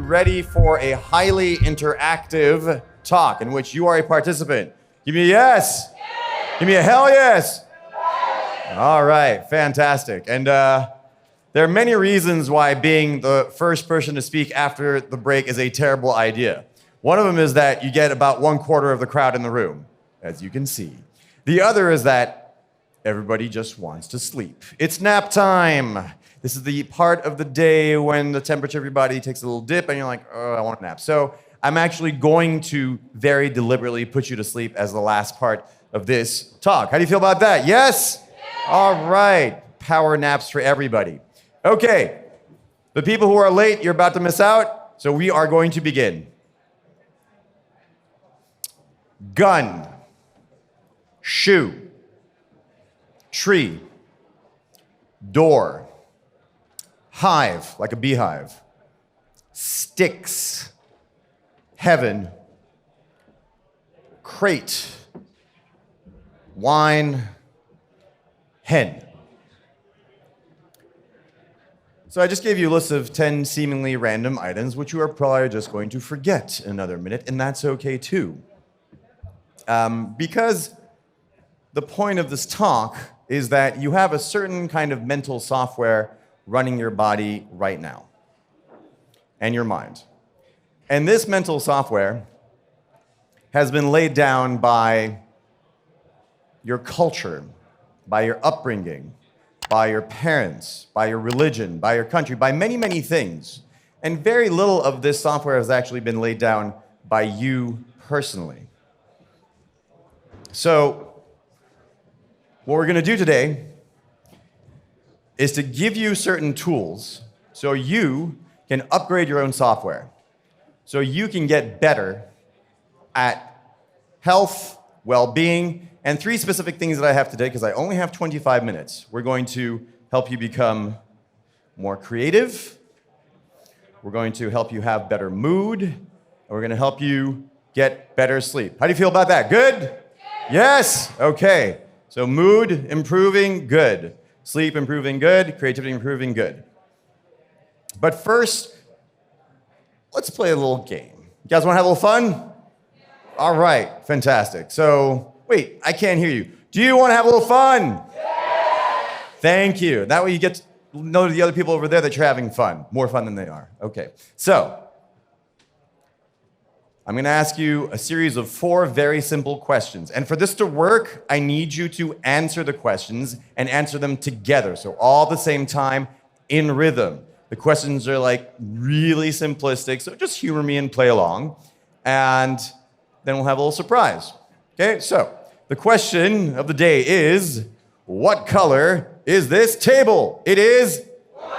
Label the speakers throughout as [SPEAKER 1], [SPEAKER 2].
[SPEAKER 1] ready for a highly interactive talk in which you are a participant? Give me a yes. Give me a hell yes. All right, fantastic. And there are many reasons why being the first person to speak after the break is a terrible idea. One of them is that you get about 1/4 of the crowd in the room, as you can see. The other is that everybody just wants to sleep. It's nap time. This is the part of the day when the temperature of your body takes a little dip and you're like, oh, I want a nap. So I'm actually going to very deliberately put you to sleep as the last part of this talk. How do you feel about that? Yes? All right. Power naps for everybody. Okay. The people who are late, you're about to miss out. So we are going to begin. Gun. Shoe. Tree. Door. Hive, like a beehive. Sticks. Heaven. Crate. Wine. Hen. So I just gave you a list of 10 seemingly random items, which you are probably just going to forget in another minute, and that's okay too. Because the point of this talk is that you have a certain kind of mental software running your body right now and your mind. And this mental software has been laid down by your culture, by your upbringing, by your parents, by your religion, by your country, by many, many things. And very little of this software has actually been laid down by you personally. So, what we're going to do today is to give you certain tools so you can upgrade your own software, so you can get better at health, well-being, and 3 specific things that I have today, because I only have 25 minutes. We're going to help you become more creative, we're going to help you have better mood, and we're going to help you get better sleep. How do you feel about that? Good? Yes? Okay. So mood improving, good. Sleep improving, good. Creativity improving, good. But first, let's play a little game. You guys want to have a little fun? All right, fantastic. So, wait, I can't hear you. Do you want to have a little fun? Yeah. Thank you. That way you get to know the other people over there that you're having fun. More fun than they are. Okay, so I'm going to ask you a series of 4 very simple questions. And for this to work, I need you to answer the questions and answer them together. So all at the same time, in rhythm. The questions are like really simplistic, so just humor me and play along. And then we'll have a little surprise. Okay, so the question of the day is, what color is this table? It is white.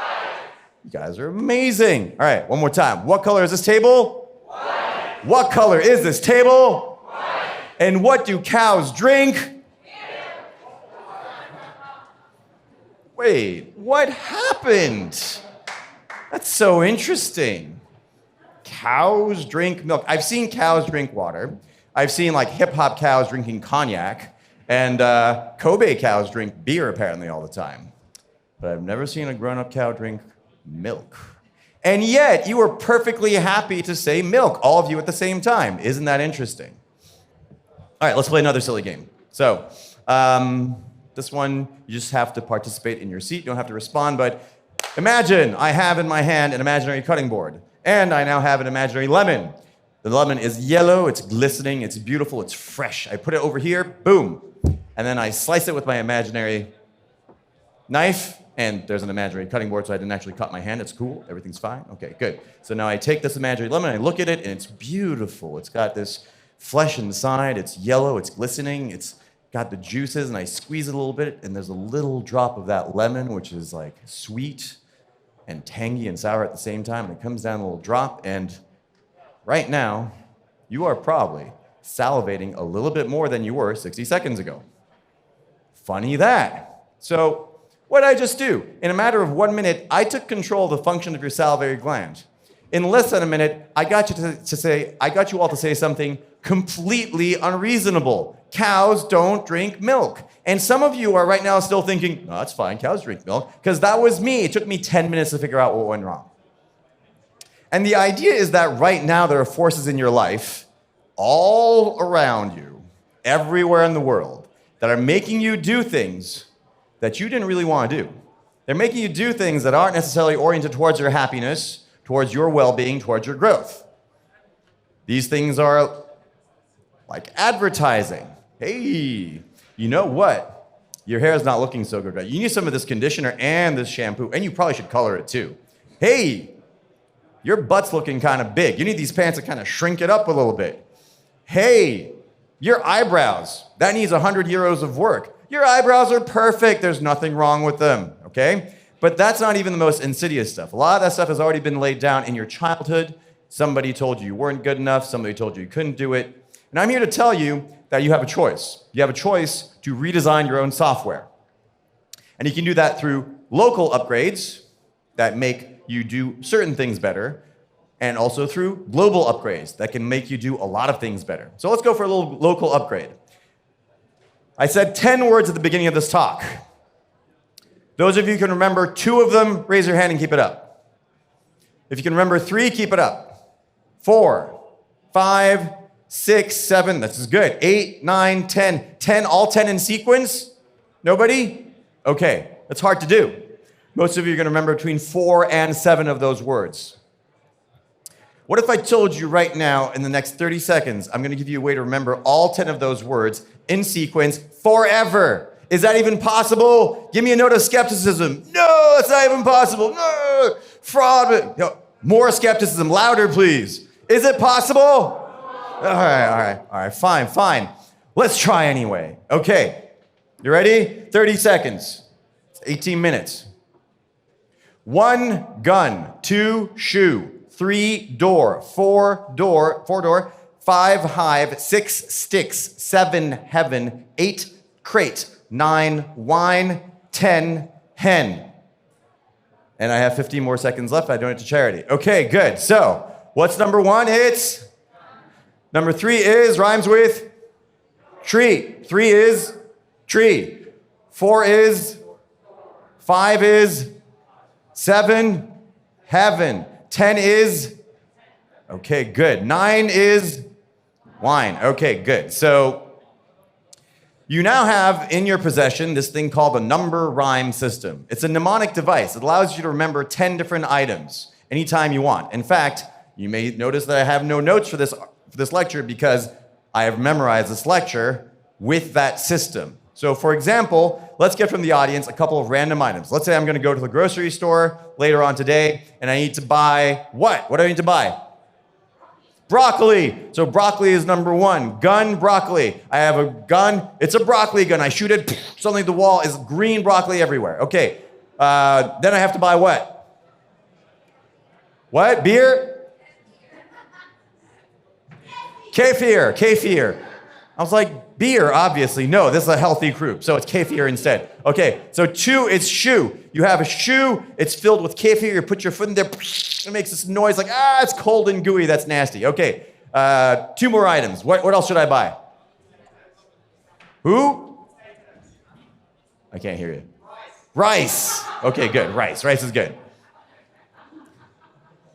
[SPEAKER 1] You guys are amazing. All right, one more time. What color is this table? White. What color is this table? White. And what do cows drink? Wait, what happened? That's so interesting. Cows drink milk. I've seen cows drink water. I've seen like hip-hop cows drinking cognac, and Kobe cows drink beer apparently all the time. But I've never seen a grown-up cow drink milk. And yet, you were perfectly happy to say milk, all of you at the same time. Isn't that interesting? All right, let's play another silly game. So, this one, you just have to participate in your seat. You don't have to respond, but imagine I have in my hand an imaginary cutting board, and I now have an imaginary lemon. The lemon is yellow, it's glistening, it's beautiful, it's fresh. I put it over here, boom, and then I slice it with my imaginary knife, and there's an imaginary cutting board, so I didn't actually cut my hand. It's cool, everything's fine. Okay, good. So now I take this imaginary lemon, I look at it, and it's beautiful. It's got this flesh inside, it's yellow, it's glistening, it's got the juices, and I squeeze it a little bit, and there's a little drop of that lemon, which is like sweet and tangy and sour at the same time, and it comes down a little drop, and right now, you are probably salivating a little bit more than you were 60 seconds ago. Funny that. So, what did I just do? In a matter of 1 minute, I took control of the function of your salivary gland. In less than a minute, I got you all to say something completely unreasonable. Cows don't drink milk. And some of you are right now still thinking, no, that's fine, cows drink milk, because that was me. It took me 10 minutes to figure out what went wrong. And the idea is that right now there are forces in your life all around you, everywhere in the world, that are making you do things that you didn't really want to do. They're making you do things that aren't necessarily oriented towards your happiness, towards your well-being, towards your growth. These things are like advertising. Hey, you know what? Your hair is not looking so good, right? You need some of this conditioner and this shampoo, and you probably should color it too. Hey, your butt's looking kind of big. You need these pants to kind of shrink it up a little bit. Hey, your eyebrows, that needs 100 euros of work. Your eyebrows are perfect. There's nothing wrong with them, okay? But that's not even the most insidious stuff. A lot of that stuff has already been laid down in your childhood. Somebody told you weren't good enough. Somebody told you couldn't do it. And I'm here to tell you that you have a choice. You have a choice to redesign your own software. And you can do that through local upgrades that make you do certain things better, and also through global upgrades that can make you do a lot of things better. So let's go for a little local upgrade. I said 10 words at the beginning of this talk. Those of you who can remember 2 of them, raise your hand and keep it up. If you can remember 3, keep it up. 4, 5, 6, 7, this is good. 8, 9, 10. 10, all 10 in sequence? Nobody? Okay, that's hard to do. Most of you are going to remember between 4 and 7 of those words. What if I told you right now, in the next 30 seconds, I'm going to give you a way to remember all 10 of those words in sequence forever? Is that even possible? Give me a note of skepticism. No, it's not even possible. No, fraud. No. More skepticism. Louder, please. Is it possible? All right, fine. Let's try anyway. Okay, you ready? 30 seconds. It's 18 minutes. 1 gun, 2 shoe, 3 door, 4 door, 5 hive, 6 sticks, 7 heaven, 8 crate, 9 wine, 10 hen. And I have 15 more seconds left. I donate to charity. Okay, good. So, what's number 1? It's number 3 is rhymes with tree. 3 is tree. 4 is 5 is 7 heaven. 10 is okay, good. 9 is wine. Okay, good. So you now have in your possession this thing called the number rhyme system. It's a mnemonic device. It allows you to remember 10 different items anytime you want. In fact, you may notice that I have no notes for this lecture because I have memorized this lecture with that system. So for example, let's get from the audience a couple of random items. Let's say I'm going to go to the grocery store later on today and I need to buy what? What do I need to buy? Broccoli. So broccoli is number 1. Gun, broccoli. I have a gun. It's a broccoli gun. I shoot it. Suddenly the wall is green broccoli everywhere. Okay. Then I have to buy what? What? Beer? Kefir. I was like, beer, obviously. No, this is a healthy group, so it's kefir instead. Okay, so 2, it's shoe. You have a shoe, it's filled with kefir, you put your foot in there, it makes this noise like, it's cold and gooey, that's nasty. Okay, 2 more items. What else should I buy? Who? I can't hear you. Rice. Okay, good, rice. Rice is good.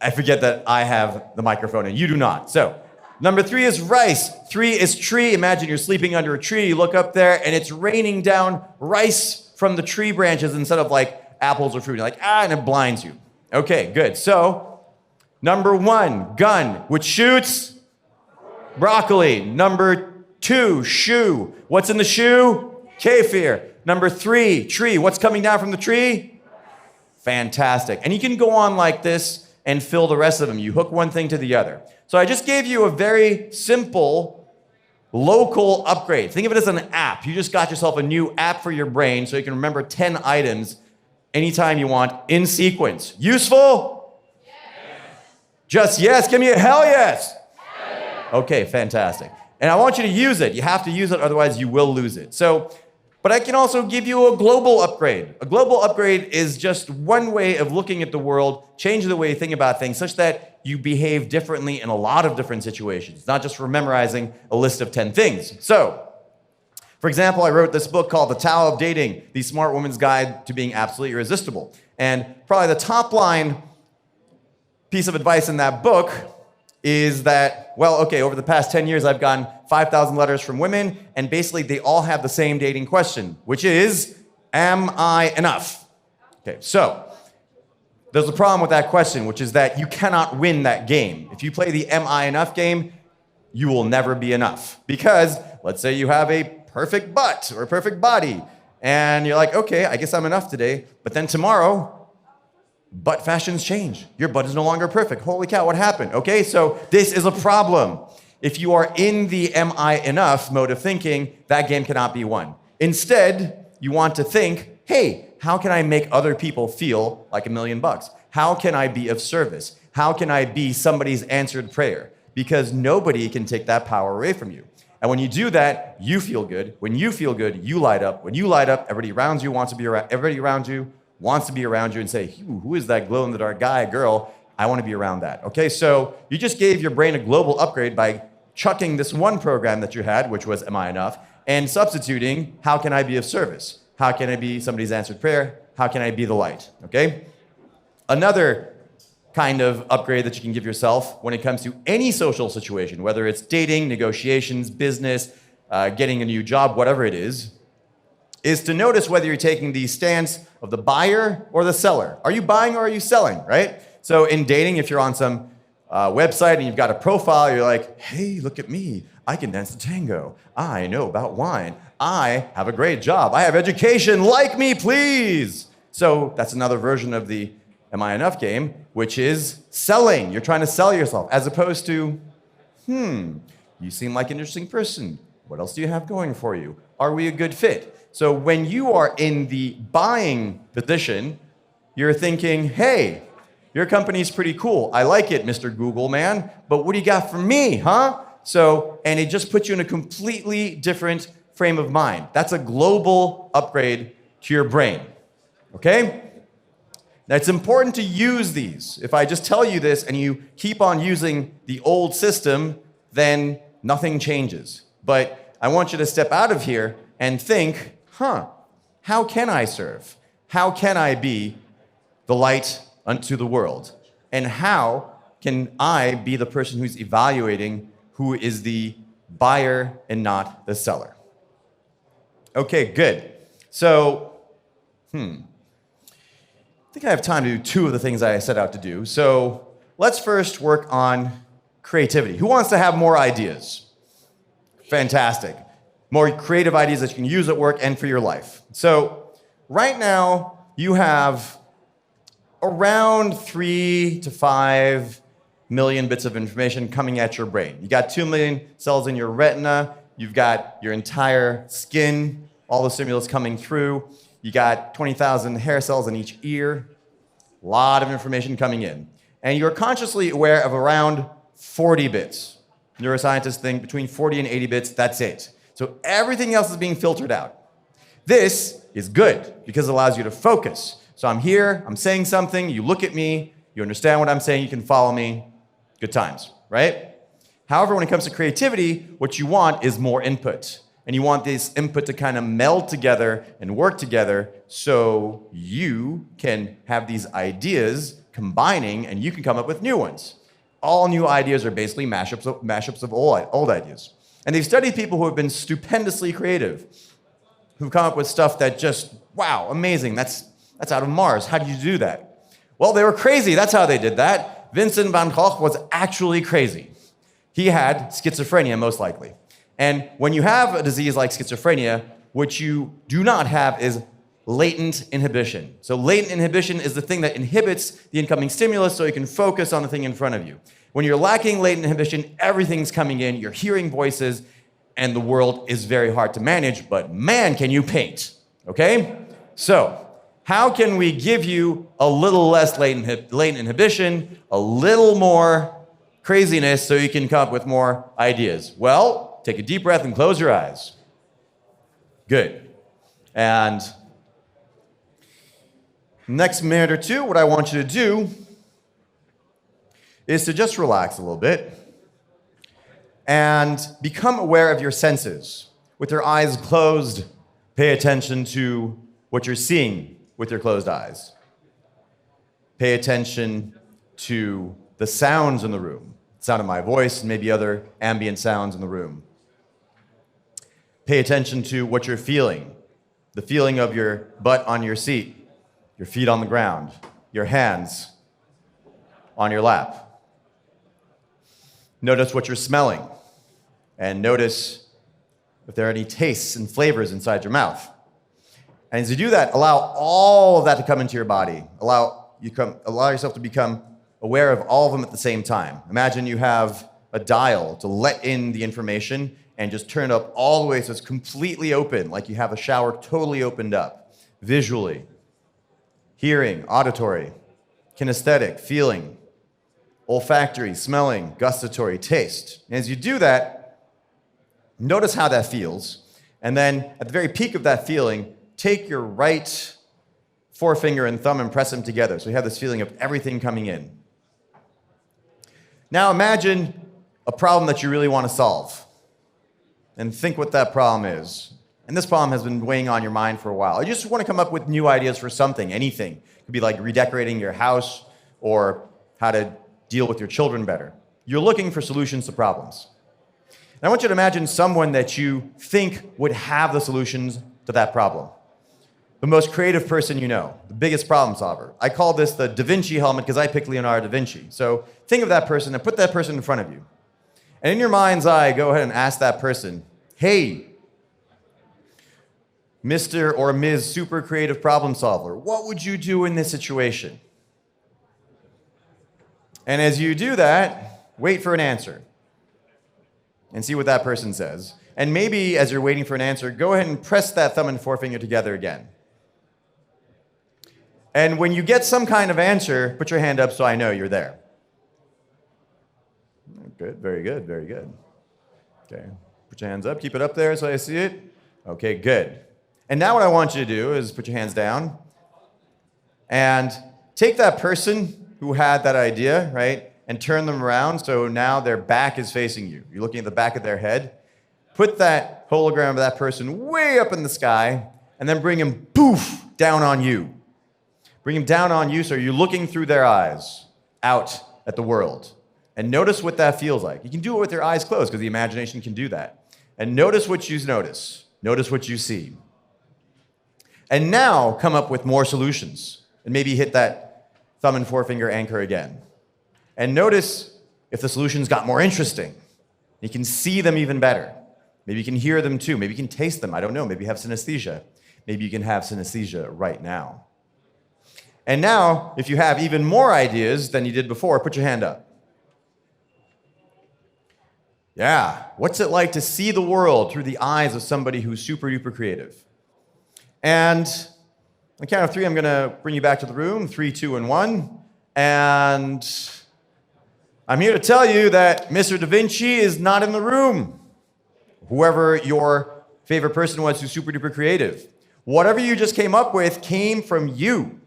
[SPEAKER 1] I forget that I have the microphone and you do not, so. Number 3 is rice. 3 is tree. Imagine you're sleeping under a tree. You look up there, and it's raining down rice from the tree branches instead of like apples or fruit. You're like, and it blinds you. Okay, good. So, number 1, gun, which shoots broccoli. Number 2, shoe. What's in the shoe? Kefir. Number 3, tree. What's coming down from the tree? Fantastic. And you can go on like this and fill the rest of them. You hook one thing to the other. So I just gave you a very simple local upgrade. Think of it as an app. You just got yourself a new app for your brain so you can remember 10 items anytime you want in sequence. Useful? Yes. Just yes. Give me a hell yes. Hell yes. Okay, fantastic. And I want you to use it. You have to use it, otherwise you will lose it. But I can also give you a global upgrade. A global upgrade is just one way of looking at the world, changing the way you think about things, such that you behave differently in a lot of different situations, not just for memorizing a list of 10 things. So, for example, I wrote this book called The Tao of Dating, The Smart Woman's Guide to Being Absolutely Irresistible. And probably the top line piece of advice in that book is that, well, okay, over the past 10 years, I've gotten 5,000 letters from women, and basically they all have the same dating question, which is, am I enough? Okay, so there's a problem with that question, which is that you cannot win that game. If you play the am I enough game, you will never be enough. Because let's say you have a perfect butt or a perfect body, and you're like, okay, I guess I'm enough today, but then tomorrow, butt fashions change. Your butt is no longer perfect. Holy cow, what happened? Okay, so this is a problem. If you are in the am I enough mode of thinking, that game cannot be won. Instead, you want to think, hey, how can I make other people feel like $1,000,000? How can I be of service? How can I be somebody's answered prayer? Because nobody can take that power away from you. And when you do that, you feel good. When you feel good, you light up. When you light up, everybody around you wants to be around. Everybody around you wants to be around you and say, who is that glow-in-the-dark guy, girl? I want to be around that. Okay, so you just gave your brain a global upgrade by chucking this one program that you had, which was, am I enough, and substituting, how can I be of service? How can I be somebody's answered prayer? How can I be the light? Okay? Another kind of upgrade that you can give yourself when it comes to any social situation, whether it's dating, negotiations, business, getting a new job, whatever it is to notice whether you're taking the stance of the buyer or the seller. Are you buying or are you selling, right? So in dating, if you're on some website and you've got a profile, you're like, hey, look at me. I can dance the tango. I know about wine. I have a great job. I have education. Like me, please. So that's another version of the am I enough game, which is selling. You're trying to sell yourself as opposed to, you seem like an interesting person. What else do you have going for you? Are we a good fit? So when you are in the buying position, you're thinking, hey, your company's pretty cool. I like it, Mr. Google man, but what do you got for me, huh? So, and it just puts you in a completely different frame of mind. That's a global upgrade to your brain, okay? Now, it's important to use these. If I just tell you this and you keep on using the old system, then nothing changes. But I want you to step out of here and think, how can I serve? How can I be the light unto the world? And how can I be the person who's evaluating who is the buyer and not the seller? Okay, good. So, I think I have time to do two of the things I set out to do. So let's first work on creativity. Who wants to have more ideas? Fantastic. More creative ideas that you can use at work and for your life. So right now, you have around 3 to 5 million bits of information coming at your brain. You got 2 million cells in your retina. You've got your entire skin, all the stimulus coming through. You got 20,000 hair cells in each ear. A lot of information coming in. And you're consciously aware of around 40 bits. Neuroscientists think between 40 and 80 bits, that's it. So everything else is being filtered out. This is good because it allows you to focus. So I'm here, I'm saying something, you look at me, you understand what I'm saying, you can follow me. Good times, right? However, when it comes to creativity, what you want is more input. And you want this input to kind of meld together and work together so you can have these ideas combining and you can come up with new ones. All new ideas are basically mashups of old ideas. And they've studied people who have been stupendously creative, who've come up with stuff that just, wow, amazing, that's out of Mars. How did you do that? Well, they were crazy, that's how they did that. Vincent van Gogh was actually crazy. He had schizophrenia, most likely. And when you have a disease like schizophrenia, what you do not have is latent inhibition. So latent inhibition is the thing that inhibits the incoming stimulus so you can focus on the thing in front of you. When you're lacking latent inhibition, everything's coming in, you're hearing voices, and the world is very hard to manage, but man, can you paint, okay? So, how can we give you a little less latent inhibition, a little more craziness so you can come up with more ideas? Well, take a deep breath and close your eyes. Good. And next minute or two, what I want you to do is to just relax a little bit and become aware of your senses. With your eyes closed, pay attention to what you're seeing with your closed eyes. Pay attention to the sounds in the room, the sound of my voice and maybe other ambient sounds in the room. Pay attention to what you're feeling, the feeling of your butt on your seat, your feet on the ground, your hands on your lap. Notice what you're smelling, and notice if there are any tastes and flavors inside your mouth. And as you do that, allow all of that to come into your body. Allow yourself to become aware of all of them at the same time. Imagine you have a dial to let in the information and just turn it up all the way so it's completely open, like you have a shower totally opened up. Visually, hearing, auditory, kinesthetic, feeling, olfactory, smelling, gustatory, taste. And as you do that, notice how that feels. And then at the very peak of that feeling, take your right forefinger and thumb and press them together. So you have this feeling of everything coming in. Now imagine a problem that you really want to solve. And think what that problem is. And this problem has been weighing on your mind for a while. You just want to come up with new ideas for something, anything. It could be like redecorating your house or how to deal with your children better. You're looking for solutions to problems. And I want you to imagine someone that you think would have the solutions to that problem. The most creative person you know, the biggest problem solver. I call this the Da Vinci helmet because I picked Leonardo da Vinci. So think of that person and put that person in front of you. And in your mind's eye, go ahead and ask that person, hey, Mr. or Ms. Super Creative Problem Solver, what would you do in this situation? And as you do that, wait for an answer and see what that person says. And maybe as you're waiting for an answer, go ahead and press that thumb and forefinger together again. And when you get some kind of answer, put your hand up so I know you're there. Good, very good, very good. Okay, put your hands up, keep it up there so I see it. Okay, good. And now what I want you to do is put your hands down and take that person who had that idea, right, and turn them around so now their back is facing you. You're looking at the back of their head. Put that hologram of that person way up in the sky and then bring him, poof, down on you. Bring him down on you so you're looking through their eyes out at the world. And notice what that feels like. You can do it with your eyes closed because the imagination can do that. And notice what you notice. Notice what you see. And now come up with more solutions. And maybe hit that thumb and forefinger anchor again. And notice if the solutions got more interesting. You can see them even better. Maybe you can hear them too. Maybe you can taste them. I don't know. Maybe you have synesthesia. Maybe you can have synesthesia right now. And now, if you have even more ideas than you did before, put your hand up. Yeah, what's it like to see the world through the eyes of somebody who's super duper creative? And on the count of 3, I'm going to bring you back to the room. 3, 2, and 1. And I'm here to tell you that Mr. Da Vinci is not in the room. Whoever your favorite person was who's super duper creative. Whatever you just came up with came from you.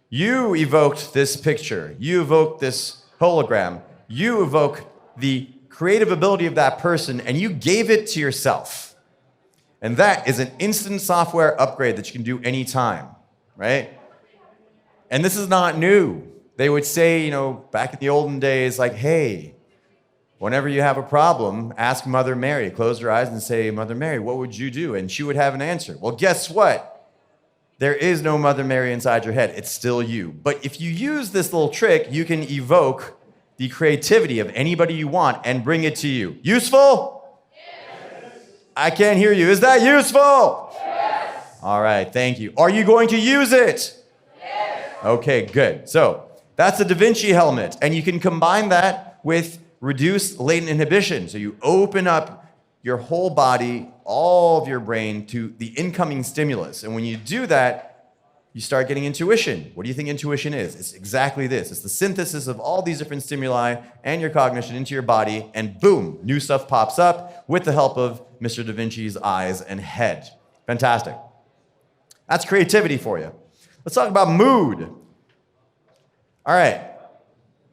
[SPEAKER 1] You evoked this picture. You evoked this hologram. You evoke the creative ability of that person, and you gave it to yourself. And that is an instant software upgrade that you can do anytime, right? And this is not new. They would say, back in the olden days, like, hey, whenever you have a problem, ask Mother Mary. Close your eyes and say, Mother Mary, what would you do? And she would have an answer. Well, guess what? There is no Mother Mary inside your head. It's still you. But if you use this little trick, you can evoke the creativity of anybody you want and bring it to you. Useful? Yes. I can't hear you. Is that useful? Yes. All right, thank you. Are you going to use it? Yes. Okay, good. So that's the Da Vinci helmet. And you can combine that with reduced latent inhibition. So you open up your whole body, all of your brain to the incoming stimulus. And when you do that, you start getting intuition. What do you think intuition is? It's exactly this. It's the synthesis of all these different stimuli and your cognition into your body, and boom, new stuff pops up with the help of Mr. Da Vinci's eyes and head. Fantastic. That's creativity for you. Let's talk about mood. All right.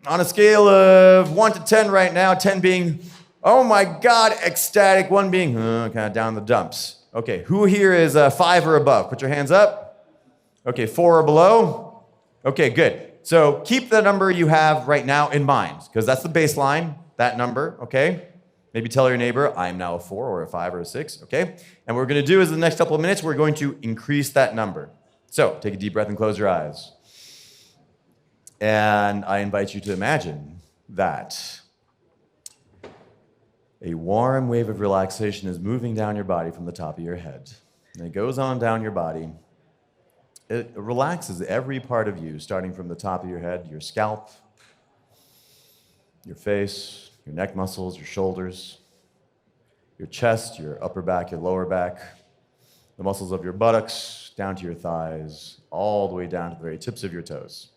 [SPEAKER 1] On a scale of 1 to 10 right now, 10 being, oh my God, ecstatic, 1 being, kind of down in the dumps. Okay, who here is 5 or above? Put your hands up. Okay, 4 or below? Okay, good. So keep the number you have right now in mind, because that's the baseline, that number, okay? Maybe tell your neighbor, I'm now a 4 or a 5 or a 6, okay? And what we're gonna do is in the next couple of minutes, we're going to increase that number. So take a deep breath and close your eyes. And I invite you to imagine that a warm wave of relaxation is moving down your body from the top of your head. And it goes on down your body. It relaxes every part of you, starting from the top of your head, your scalp, your face, your neck muscles, your shoulders, your chest, your upper back, your lower back, the muscles of your buttocks, down to your thighs, all the way down to the very tips of your toes.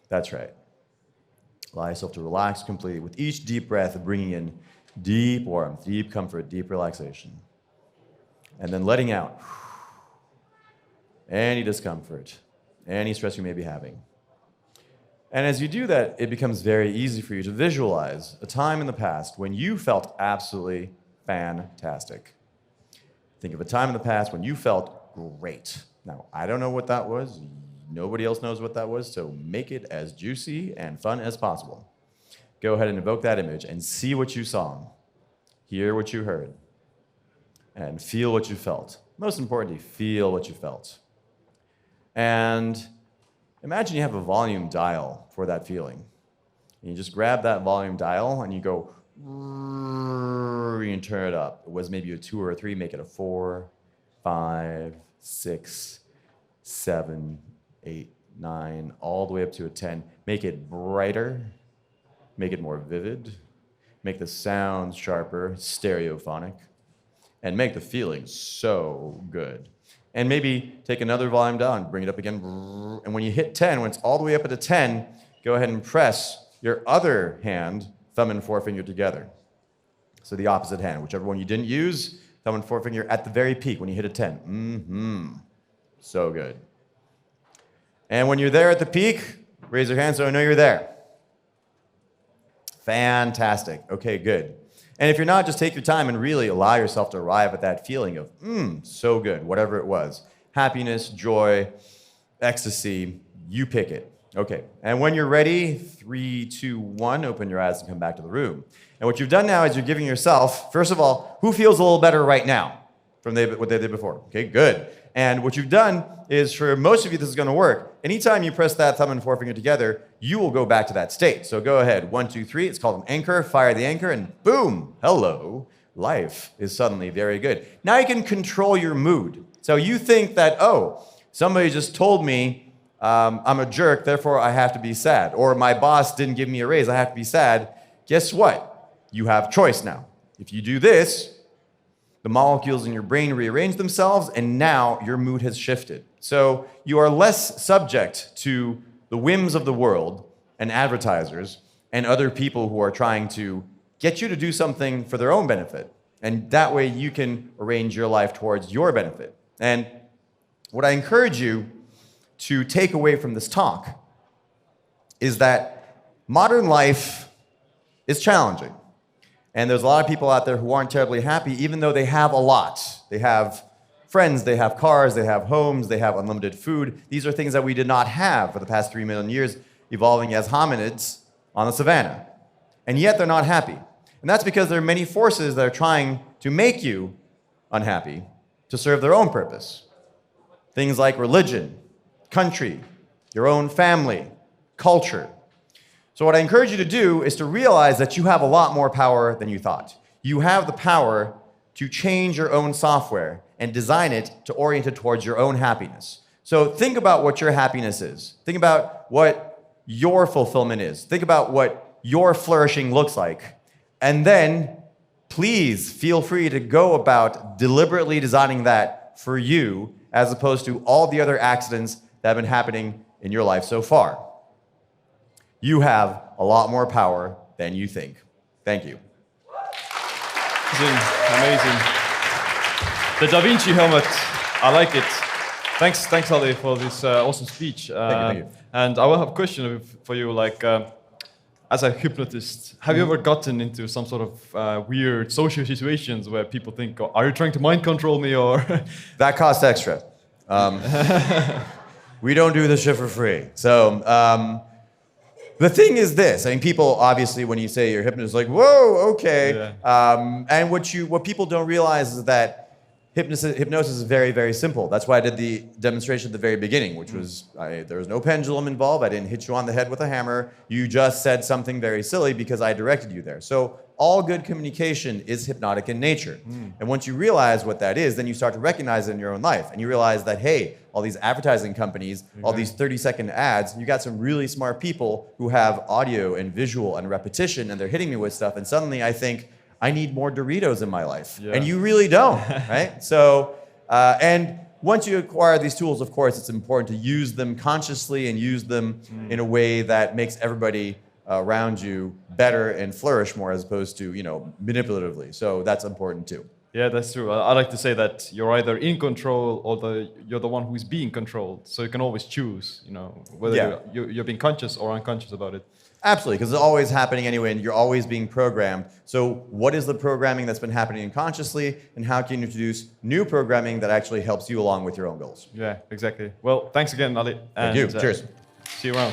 [SPEAKER 1] That's right. Allow yourself to relax completely with each deep breath, bringing in deep warmth, deep comfort, deep relaxation. And then letting out any discomfort, any stress you may be having. And as you do that, it becomes very easy for you to visualize a time in the past when you felt absolutely fantastic. Think of a time in the past when you felt great. Now, I don't know what that was. Nobody else knows what that was, so make it as juicy and fun as possible. Go ahead and evoke that image and see what you saw, hear what you heard, and feel what you felt. Most importantly, feel what you felt. And imagine you have a volume dial for that feeling. And you just grab that volume dial and you go, and turn it up. It was maybe a 2 or a 3, make it a 4, 5, 6, 7, 8, 9, all the way up to a 10. Make it brighter, make it more vivid, make the sounds sharper, stereophonic, and make the feeling so good. And maybe take another volume down, bring it up again, and when you hit 10, when it's all the way up at a 10, go ahead and press your other hand, thumb and forefinger together. So the opposite hand, whichever one you didn't use, thumb and forefinger at the very peak when you hit a 10. So good. And when you're there at the peak, raise your hand so I know you're there. Fantastic. Okay, good. And if you're not, just take your time and really allow yourself to arrive at that feeling of, so good, whatever it was. Happiness, joy, ecstasy, you pick it. Okay, and when you're ready, 3, 2, 1, open your eyes and come back to the room. And what you've done now is you're giving yourself, first of all, who feels a little better right now from what they did before? Okay, good. And what you've done is, for most of you, this is going to work. Anytime you press that thumb and forefinger together, you will go back to that state. So go ahead, 1, 2, 3. It's called an anchor. Fire the anchor, and boom, hello. Life is suddenly very good. Now you can control your mood. So you think that, somebody just told me I'm a jerk, therefore I have to be sad. Or my boss didn't give me a raise, I have to be sad. Guess what? You have choice now. If you do this, the molecules in your brain rearrange themselves, and now your mood has shifted. So you are less subject to the whims of the world and advertisers and other people who are trying to get you to do something for their own benefit. And that way you can arrange your life towards your benefit. And what I encourage you to take away from this talk is that modern life is challenging. And there's a lot of people out there who aren't terribly happy, even though they have a lot. They have friends, they have cars, they have homes, they have unlimited food. These are things that we did not have for the past 3 million years, evolving as hominids on the savannah. And yet they're not happy. And that's because there are many forces that are trying to make you unhappy to serve their own purpose. Things like religion, country, your own family, culture. So what I encourage you to do is to realize that you have a lot more power than you thought. You have the power to change your own software and design it to orient it towards your own happiness. So think about what your happiness is. Think about what your fulfillment is. Think about what your flourishing looks like. And then please feel free to go about deliberately designing that for you, as opposed to all the other accidents that have been happening in your life so far. You have a lot more power than you think. Thank you.
[SPEAKER 2] Amazing. The Da Vinci helmet, I like it. Thanks, Ali, for this awesome speech.
[SPEAKER 1] Thank you.
[SPEAKER 2] And I will have a question for you, as a hypnotist, have you ever gotten into some sort of weird social situations where people think, are you trying to mind control me, or?
[SPEAKER 1] That costs extra. We don't do this shit for free. So the thing is this. I mean, people obviously, when you say you're a hypnotist, like, whoa, okay.
[SPEAKER 2] Yeah.
[SPEAKER 1] And what people don't realize is that hypnosis is very, very simple. That's why I did the demonstration at the very beginning, which was there was no pendulum involved. I didn't hit you on the head with a hammer. You just said something very silly because I directed you there. So all good communication is hypnotic in nature. And once you realize what that is, then you start to recognize it in your own life. And you realize that, hey, all these advertising companies, all these 30-second ads, you got some really smart people who have audio and visual and repetition, and they're hitting me with stuff. And suddenly I think, I need more Doritos in my life.
[SPEAKER 2] Yeah.
[SPEAKER 1] And you really don't, right? So, and once you acquire these tools, of course, it's important to use them consciously and use them in a way that makes everybody around you better and flourish more as opposed to, manipulatively. So that's important too.
[SPEAKER 2] Yeah, that's true. I like to say that you're either in control or you're the one who is being controlled. So you can always choose, whether you're being conscious or unconscious about it.
[SPEAKER 1] Absolutely, because it's always happening anyway, and you're always being programmed. So what is the programming that's been happening unconsciously, and how can you introduce new programming that actually helps you along with your own goals?
[SPEAKER 2] Yeah, exactly. Well, thanks again, Ali.
[SPEAKER 1] Thank you. Cheers.
[SPEAKER 2] See you around.